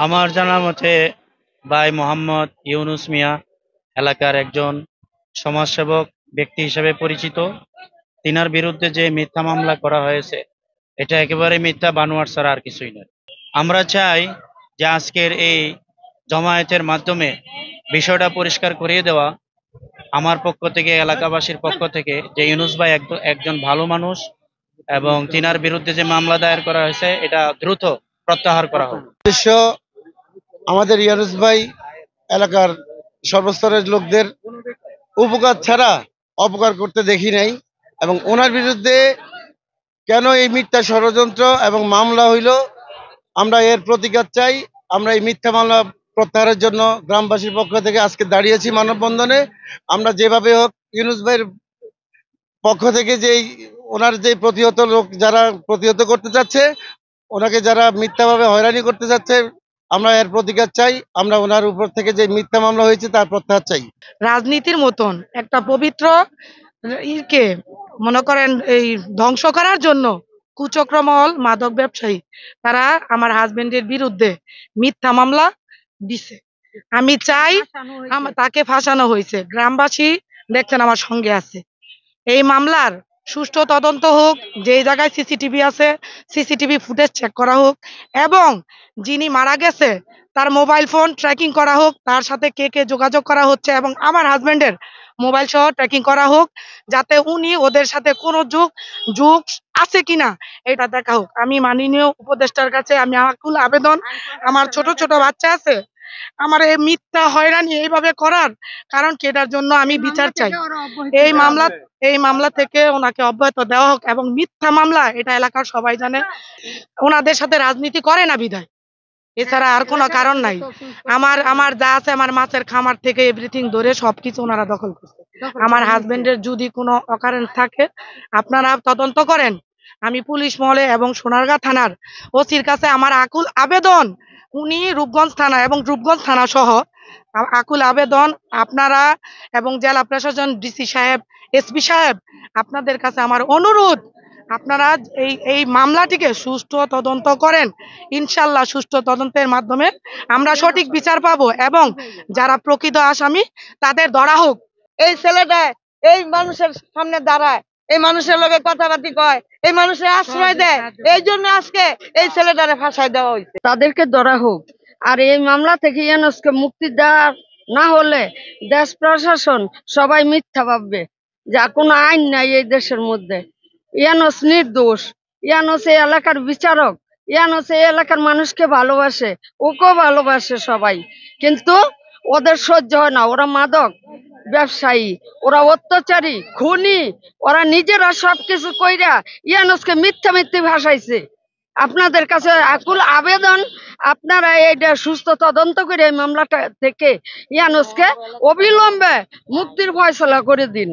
আমার জানা মতে ভাই মোহাম্মদ ইউনুস মিয়া এলাকার একজন সমাজসেবক ব্যক্তি হিসেবে পরিচিত। তিনার বিরুদ্ধে যে মিথ্যা মামলা করা হয়েছে এটা একেবারে মিথ্যা বানোয়াট ছাড়া আর কিছুই নয়। আমরা চাই যে আজকের এই জমায়েতের মাধ্যমে বিষয়টা পরিষ্কার করিয়ে দেওয়া আমার পক্ষ থেকে, এলাকাবাসীর পক্ষ থেকে, যে ইউনুস ভাই একজন ভালো মানুষ এবং তিনার বিরুদ্ধে যে মামলা দায়ের করা হয়েছে এটা দ্রুত প্রত্যাহার করা হোক। উদ্দেশ্য আমাদের ইয়ানুস ভাই এলাকার সর্বস্তরের লোকদের উপকার ছাড়া অপকার করতে দেখি নাই, এবং ওনার বিরুদ্ধে কেন এই মিথ্যা ষড়যন্ত্র এবং মামলা হইল, আমরা এর প্রতিকার চাই। আমরা এই মিথ্যা মামলা প্রত্যাহারের জন্য গ্রামবাসীর পক্ষ থেকে আজকে দাঁড়িয়েছি মানববন্ধনে। আমরা যেভাবে হোক ইউনুস ভাইয়ের পক্ষ থেকে যেই ওনার যে প্রতিহত লোক যারা প্রতিহত করতে চাচ্ছে, ওনাকে যারা মিথ্যাভাবে হয়রানি করতে যাচ্ছে, আমরা এর প্রতিকার চাই। আমরা ওনার উপর থেকে যে মিথ্যা মামলা হয়েছে তার প্রত্যাহার চাই। রাজনীতির মতন একটা পবিত্র ইকে মনে করেন এই ধ্বংস করার জন্য কুচক্রমহল মাদক ব্যবসায়ী তারা আমার হাজবেন্ডের বিরুদ্ধে মিথ্যা মামলা দিছে। আমি চাই তাকে ফাঁসানো হয়েছে। গ্রামবাসী দেখছেন আমার সঙ্গে আছে। এই মামলার সুষ্ঠু তদন্ত হোক, যে জায়গায় সিসিটিভি আছে সিসিটিভি ফুটেজ চেক করা হোক, এবং যিনি মারা গেছে তার মোবাইল ফোন ট্র্যাকিং করা হোক, তার সাথে কে কে যোগাযোগ করা হচ্ছে এবং আমার হাজবেন্ডের মোবাইল সহ ট্র্যাকিং করা হোক, যাতে উনি ওদের সাথে কোনো যোগ যোগ আছে কিনা এটা দেখা হোক। আমি মাননীয় উপদেষ্টার কাছে আমি আকুল আবেদন, আমার ছোট ছোট বাচ্চা আছে, আমার এই মিথ্যা হয়রানি এইভাবে করার কারণ কি, এটার জন্য আমি বিচার চাই। এই মামলা এই মামলা থেকে ওনাকে অব্যাহত দেওয়া হোক, এবং মিথ্যা মামলা এটা এলাকার সবাই জানে। ওনাদের সাথে রাজনীতি করে না বিধায়, এছাড়া আর কোনো কারণ নাই। আমার আমার যা আছে, আমার মাছের খামার থেকে এভরিথিং ধরে সবকিছু ওনারা দখল করছে। আমার হাজবেন্ডের যদি কোনো অকারেন্স থাকে আপনারা তদন্ত করেন। আমি পুলিশ মহলে এবং সোনারগাঁ থানার ওসির কাছে আমার আকুল আবেদন, উনি রূপগঞ্জ থানা এবং রূপগঞ্জ থানা সহ আকুল আবেদন আপনারা এবং জেলা প্রশাসন, ডিসি সাহেব, এসপি সাহেব, আপনাদের কাছে আমার অনুরোধ, আপনারা এই এই মামলাটিকে সুষ্ঠু তদন্ত করেন। ইনশাল্লাহ সুষ্ঠু তদন্তের মাধ্যমে আমরা সঠিক বিচার পাবো এবং যারা প্রকৃত আসামি তাদের ধরা হোক। এই ছেলেটা এই মানুষের সামনে দাঁড়ায়, এই মানুষের লগে কথাবার্তি কয়, এই মানুষের আশ্রয় দেয়, এই জন্য আজকে এই ছেলেটারে ফাঁসাই দেওয়া হয়েছে। তাদেরকে ধরা হোক। আর এই মামলা থেকে ইউনূসকে মুক্তি দেওয়া না হলে দেশ প্রশাসন সবাই মিথ্যা ভাববে, যা কোনো আইন নাই এই দেশের মধ্যে। ইউনূস নির্দোষ, ইউনূস এই এলাকার বিচারক, ইউনূস এই এলাকার মানুষকে ভালোবাসে, ওকেও ভালোবাসে সবাই, কিন্তু ওদের সহ্য হয় না। ওরা মাদক ব্যবসায়ী, ওরা অত্যাচারী, খুনি, ওরা নিজেরা সবকিছু কইরা ইউনূসকে মিথ্যা মিথ্যে ভাসাইছে। আপনাদের কাছে আকুল আবেদন, আপনারা এইটা সুস্থ তদন্ত করে এই মামলাটা থেকে ইউনূসকে অবিলম্বে মুক্তির ফয়সালা করে দিন।